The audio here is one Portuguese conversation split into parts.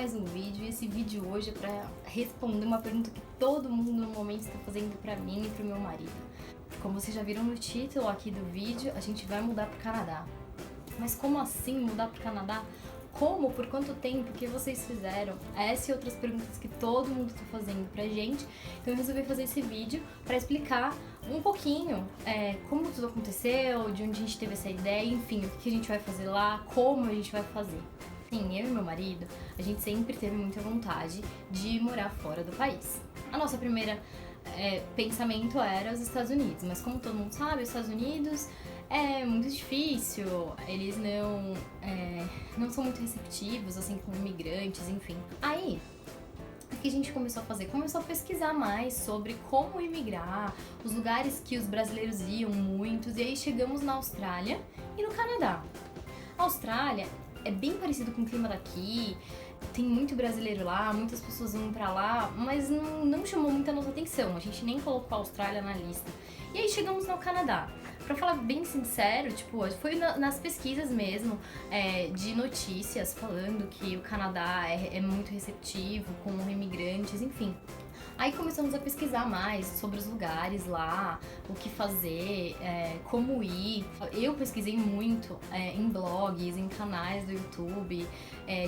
mais um vídeo, e esse vídeo hoje é pra responder uma pergunta que todo mundo no momento está fazendo pra mim e pro meu marido. Como vocês já viram no título aqui do vídeo, a gente vai mudar pro Canadá. Mas como assim mudar pro Canadá? Como? Por quanto tempo? O que vocês fizeram? Essa e outras perguntas que todo mundo está fazendo pra gente. Então eu resolvi fazer esse vídeo para explicar um pouquinho como tudo aconteceu, de onde a gente teve essa ideia, enfim, o que a gente vai fazer lá, como a gente vai fazer. Sim, eu e meu marido, a gente sempre teve muita vontade de morar fora do país. A nossa primeira pensamento era os Estados Unidos, mas como todo mundo sabe, os Estados Unidos é muito difícil, eles não são muito receptivos, assim, com imigrantes, enfim. Aí, o que a gente começou a fazer? Começou a pesquisar mais sobre como imigrar, os lugares que os brasileiros iam muitos, e aí chegamos na Austrália e no Canadá. A Austrália é bem parecido com o clima daqui, tem muito brasileiro lá, muitas pessoas vão pra lá, mas não chamou muita nossa atenção, a gente nem colocou a Austrália na lista. E aí chegamos no Canadá. Pra falar bem sincero, tipo, foi nas pesquisas mesmo, de notícias, falando que o Canadá é muito receptivo com imigrantes, enfim. Aí começamos a pesquisar mais sobre os lugares lá, o que fazer, como ir. Eu pesquisei muito em blogs, em canais do YouTube,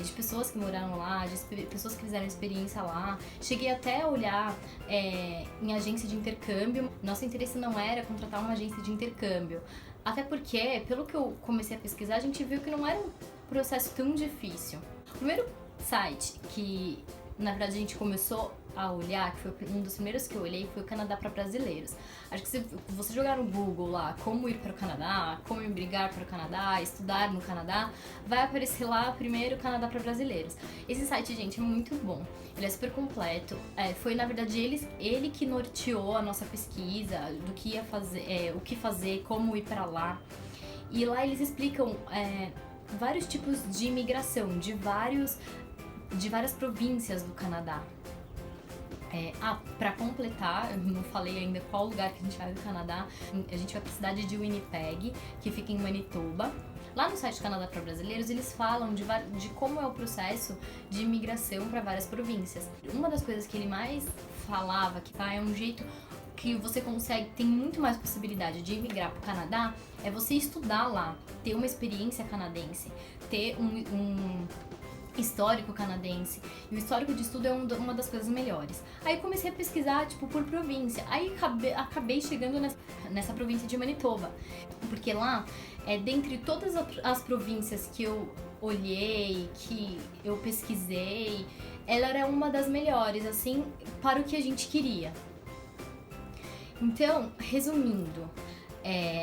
de pessoas que moraram lá, de pessoas que fizeram experiência lá. Cheguei até a olhar em agência de intercâmbio. Nosso interesse não era contratar uma agência de intercâmbio. Até porque, pelo que eu comecei a pesquisar, a gente viu que não era um processo tão difícil. O primeiro site que, na verdade, a gente começou a olhar, que foi um dos primeiros que eu olhei, foi o Canadá para brasileiros. Acho que se você jogar no Google lá, como ir para o Canadá, como emigrar para o Canadá, estudar no Canadá, vai aparecer lá primeiro Canadá para brasileiros. Esse site, gente, é muito bom. Ele é super completo. Foi, na verdade, ele que norteou a nossa pesquisa, do que ia fazer, o que fazer, como ir para lá. E lá eles explicam vários tipos de imigração, de várias províncias do Canadá. Pra completar, eu não falei ainda qual lugar que a gente vai no Canadá. A gente vai pra cidade de Winnipeg, que fica em Manitoba. Lá no site Canadá para Brasileiros, eles falam de como é o processo de imigração para várias províncias. Uma das coisas que ele mais falava, que é um jeito que você tem muito mais possibilidade de imigrar para o Canadá, é você estudar lá, ter uma experiência canadense, ter um histórico canadense, e o histórico de estudo é uma das coisas melhores. Aí comecei a pesquisar, tipo, por província, aí acabei chegando nessa província de Manitoba, porque lá, dentre todas as províncias que eu olhei, que eu pesquisei, ela era uma das melhores, assim, para o que a gente queria. Então, resumindo,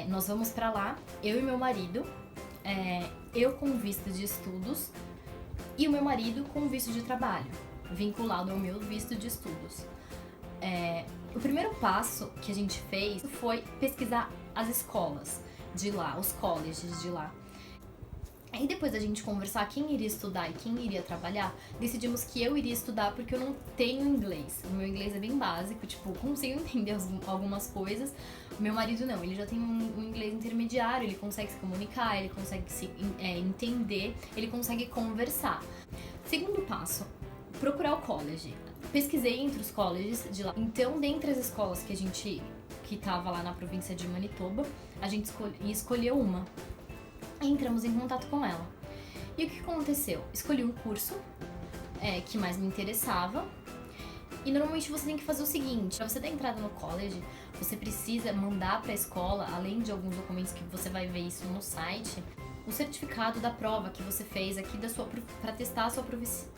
nós vamos pra lá, eu e meu marido, eu com visto de estudos, e o meu marido com visto de trabalho, vinculado ao meu visto de estudos. O primeiro passo que a gente fez foi pesquisar as escolas de lá, os colleges de lá. Aí depois da gente conversar quem iria estudar e quem iria trabalhar, decidimos que eu iria estudar porque eu não tenho inglês. O meu inglês é bem básico, tipo, consigo entender algumas coisas. O meu marido não, ele já tem um inglês intermediário, ele consegue se comunicar, ele consegue se entender, ele consegue conversar. Segundo passo, procurar o college. Pesquisei entre os colleges de lá. Então, dentre as escolas que tava lá na província de Manitoba, a gente escolheu uma. Entramos em contato com ela. E o que aconteceu? Escolhi um curso que mais me interessava. E normalmente você tem que fazer o seguinte: para você dar entrada no college, você precisa mandar para a escola, além de alguns documentos que você vai ver isso no site, o certificado da prova que você fez aqui para testar a sua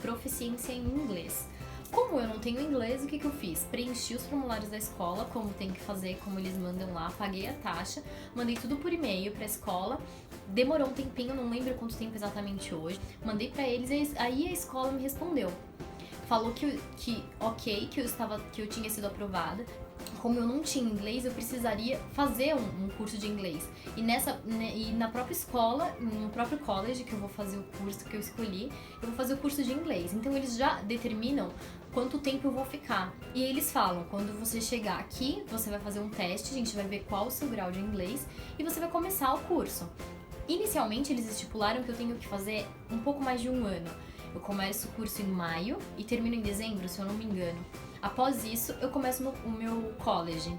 proficiência em inglês. Como eu não tenho inglês, o que eu fiz? Preenchi os formulários da escola, como tem que fazer, como eles mandam lá, paguei a taxa, mandei tudo por e-mail pra escola, demorou um tempinho, não lembro quanto tempo exatamente hoje, mandei pra eles, aí a escola me respondeu. Falou que eu tinha sido aprovada. Como eu não tinha inglês, eu precisaria fazer um curso de inglês. E na própria escola, no próprio college que eu vou fazer o curso que eu escolhi, eu vou fazer o curso de inglês. Então eles já determinam quanto tempo eu vou ficar. E eles falam, quando você chegar aqui, você vai fazer um teste, a gente vai ver qual o seu grau de inglês e você vai começar o curso. Inicialmente eles estipularam que eu tenho que fazer um pouco mais de um ano. Eu começo o curso em maio e termino em dezembro, se eu não me engano. Após isso, eu começo o meu college.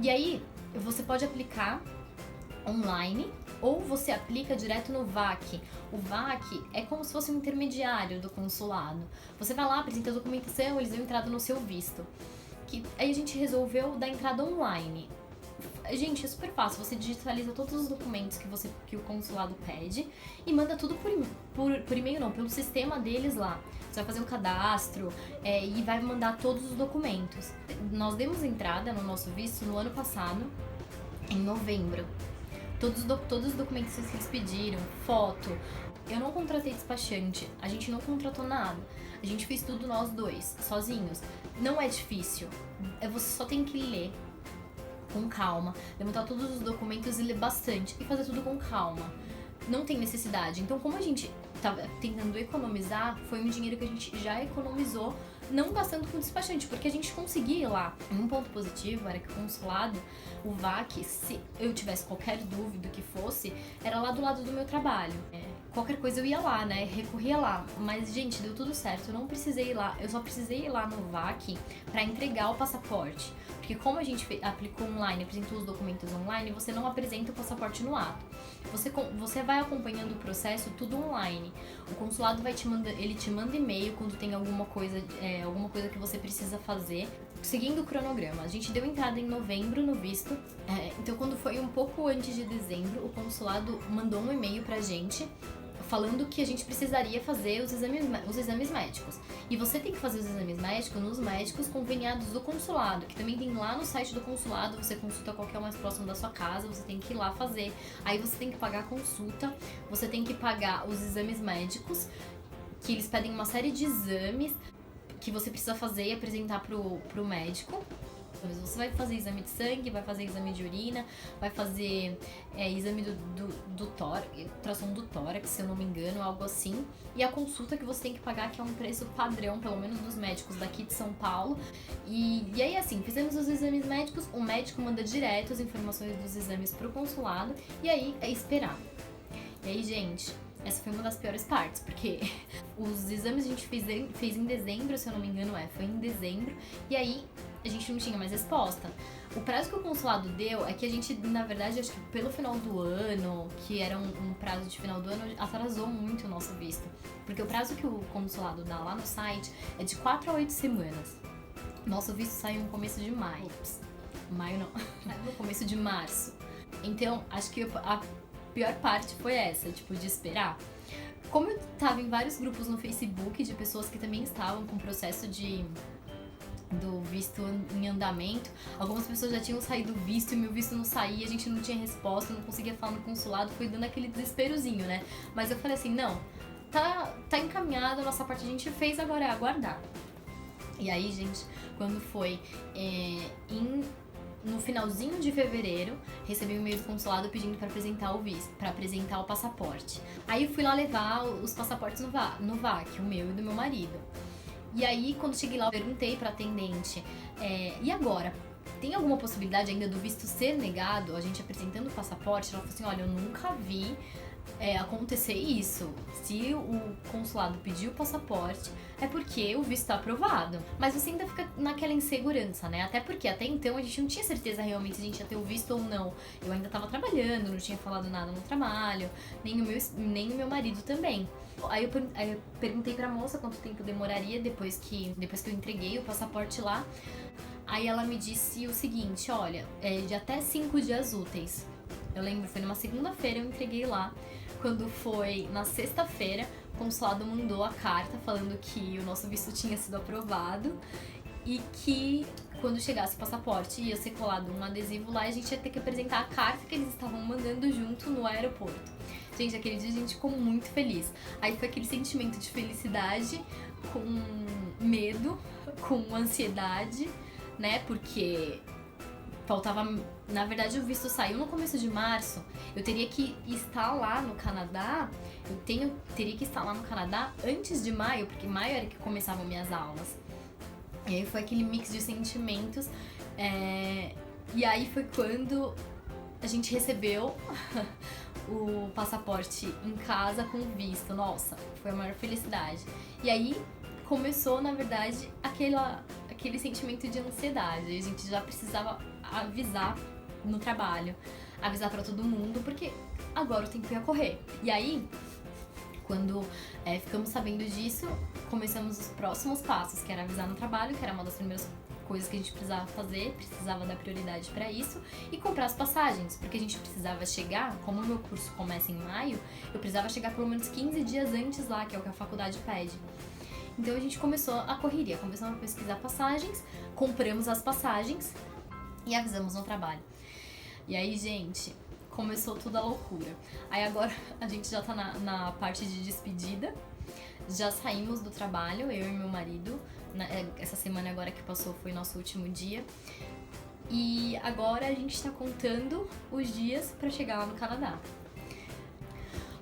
E aí, você pode aplicar online ou você aplica direto no VAC. O VAC é como se fosse um intermediário do consulado. Você vai lá, apresenta a documentação, eles dão entrada no seu visto. Aí a gente resolveu dar entrada online. Gente, é super fácil. Você digitaliza todos os documentos que o consulado pede e manda tudo por e-mail, não, pelo sistema deles lá. Você vai fazer um cadastro e vai mandar todos os documentos. Nós demos entrada no nosso visto no ano passado, em novembro. Todos os documentos que eles pediram, foto. Eu não contratei despachante, a gente não contratou nada. A gente fez tudo nós dois, sozinhos. Não é difícil, você só tem que ler com calma, levantar todos os documentos e ler bastante. E fazer tudo com calma. Não tem necessidade. Então, como a gente tava tentando economizar, foi um dinheiro que a gente já economizou, não gastando com despachante, porque a gente conseguia ir lá. Um ponto positivo era que o consulado, o VAC, se eu tivesse qualquer dúvida que fosse, era lá do lado do meu trabalho. Qualquer coisa eu ia lá, né? Recorria lá. Mas, gente, deu tudo certo. Eu não precisei ir lá. Eu só precisei ir lá no VAC pra entregar o passaporte. Porque como a gente aplicou online, apresentou os documentos online, você não apresenta o passaporte no ato. Você vai acompanhando o processo tudo online. O consulado ele te manda e-mail quando tem alguma coisa que você precisa fazer. Seguindo o cronograma, a gente deu entrada em novembro no visto. Então, quando foi um pouco antes de dezembro, o consulado mandou um e-mail pra gente falando que a gente precisaria fazer os exames médicos. E você tem que fazer os exames médicos nos médicos conveniados do consulado, que também tem lá no site do consulado. Você consulta qual que é o mais próximo da sua casa, você tem que ir lá fazer. Aí você tem que pagar a consulta, você tem que pagar os exames médicos, que eles pedem uma série de exames que você precisa fazer e apresentar pro médico. Você vai fazer exame de sangue, vai fazer exame de urina, vai fazer exame do tórax, ultrassom do tórax, se eu não me engano, algo assim. E a consulta que você tem que pagar, que é um preço padrão, pelo menos dos médicos daqui de São Paulo. E aí, assim, fizemos os exames médicos, o médico manda direto as informações dos exames pro consulado, e aí é esperar. E aí, gente, essa foi uma das piores partes, porque os exames a gente fez em dezembro, se eu não me engano, foi em dezembro, e aí a gente não tinha mais resposta. O prazo que o consulado deu é que a gente, na verdade, acho que pelo final do ano, que era um prazo de final do ano, atrasou muito o nosso visto. Porque o prazo que o consulado dá lá no site é de 4 a 8 semanas. Nosso visto saiu no começo de maio. Maio não, no começo de março. Então, acho que a pior parte foi essa, tipo, de esperar. Como eu tava em vários grupos no Facebook de pessoas que também estavam com o processo do visto em andamento, algumas pessoas já tinham saído do visto e meu visto não saía, a gente não tinha resposta, não conseguia falar no consulado, foi dando aquele desesperozinho, né? Mas eu falei assim, não, tá encaminhado, a nossa parte a gente fez, agora é aguardar. E aí, gente, quando foi no finalzinho de fevereiro, recebi um e-mail do consulado pedindo para apresentar o visto, para apresentar o passaporte. Aí eu fui lá levar os passaportes no VAC, o meu e do meu marido. E aí, quando cheguei lá, eu perguntei pra atendente, e agora? Tem alguma possibilidade ainda do visto ser negado, a gente apresentando o passaporte? Ela falou assim, olha, eu nunca vi acontecer isso. Se o consulado pedir o passaporte, é porque o visto está aprovado. Mas você ainda fica naquela insegurança, né? Até porque até então a gente não tinha certeza realmente se a gente ia ter o visto ou não. Eu ainda estava trabalhando, não tinha falado nada no trabalho, nem o meu marido também. Aí eu perguntei pra moça quanto tempo demoraria depois que eu entreguei o passaporte lá. Aí ela me disse o seguinte, olha, de até 5 dias úteis. Eu lembro, foi numa segunda-feira, eu entreguei lá. Quando foi na sexta-feira, o consulado mandou a carta falando que o nosso visto tinha sido aprovado e que quando chegasse o passaporte ia ser colado um adesivo lá e a gente ia ter que apresentar a carta que eles estavam mandando junto no aeroporto. Gente, aquele dia a gente ficou muito feliz. Aí foi aquele sentimento de felicidade com medo, com ansiedade, né? Porque faltava... Na verdade, o visto saiu no começo de março. Eu teria que estar lá no Canadá. Teria que estar lá no Canadá antes de maio, porque maio era que começavam minhas aulas. E aí foi aquele mix de sentimentos. E aí foi quando a gente recebeu o passaporte em casa com visto. Nossa, foi a maior felicidade. E aí começou, na verdade, aquele sentimento de ansiedade. A gente já precisava avisar no trabalho, avisar pra todo mundo, porque agora o tempo ia correr. E aí, quando ficamos sabendo disso, começamos os próximos passos, que era avisar no trabalho, que era uma das primeiras coisas que a gente precisava fazer, precisava dar prioridade pra isso, e comprar as passagens, porque a gente precisava chegar, como o meu curso começa em maio, eu precisava chegar pelo menos 15 dias antes lá, que é o que a faculdade pede. Então a gente começou a correria, começamos a pesquisar passagens, compramos as passagens e avisamos no trabalho. E aí, gente, começou toda a loucura. Aí agora a gente já tá na parte de despedida, já saímos do trabalho, eu e meu marido. Essa semana agora que passou foi nosso último dia. E agora a gente tá contando os dias pra chegar lá no Canadá.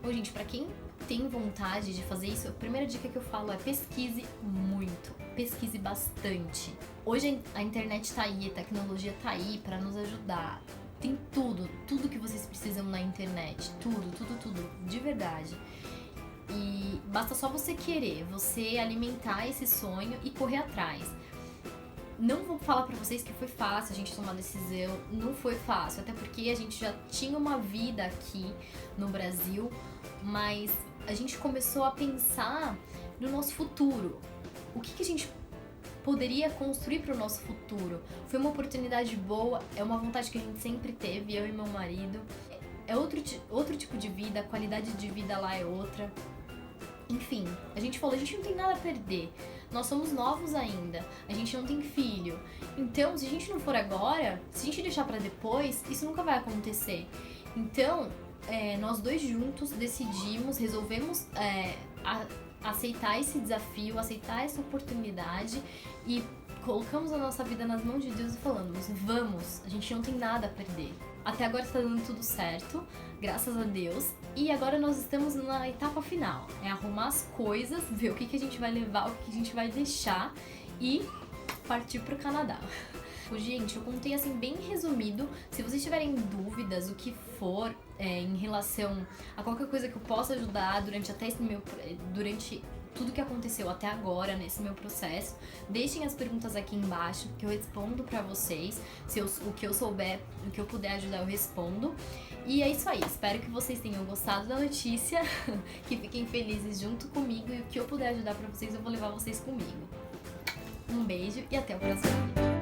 Bom, gente, pra quem tem vontade de fazer isso, a primeira dica que eu falo é pesquise muito, pesquise bastante. Hoje a internet tá aí, a tecnologia tá aí pra nos ajudar. Tem tudo que vocês precisam na internet, tudo, de verdade. E basta só você querer, você alimentar esse sonho e correr atrás. Não vou falar pra vocês que foi fácil a gente tomar decisão, não foi fácil, até porque a gente já tinha uma vida aqui no Brasil, mas a gente começou a pensar no nosso futuro. O que a gente poderia construir para o nosso futuro? Foi uma oportunidade boa, é uma vontade que a gente sempre teve, eu e meu marido. É outro tipo de vida, a qualidade de vida lá é outra. Enfim, a gente falou, a gente não tem nada a perder. Nós somos novos ainda, a gente não tem filho. Então, se a gente não for agora, se a gente deixar pra depois, isso nunca vai acontecer. Então, nós dois juntos decidimos, resolvemos aceitar esse desafio, aceitar essa oportunidade e colocamos a nossa vida nas mãos de Deus e falamos, vamos, a gente não tem nada a perder. Até agora está dando tudo certo, graças a Deus. E agora nós estamos na etapa final. É arrumar as coisas, ver o que a gente vai levar, o que a gente vai deixar e partir pro Canadá. Gente, eu contei assim bem resumido. Se vocês tiverem dúvidas, o que for em relação a qualquer coisa que eu possa ajudar durante tudo que aconteceu até agora nesse meu processo, deixem as perguntas aqui embaixo que eu respondo pra vocês. O que eu souber, o que eu puder ajudar, eu respondo. E é isso aí, espero que vocês tenham gostado da notícia, que fiquem felizes junto comigo e o que eu puder ajudar pra vocês, eu vou levar vocês comigo. Um beijo e até o próximo vídeo.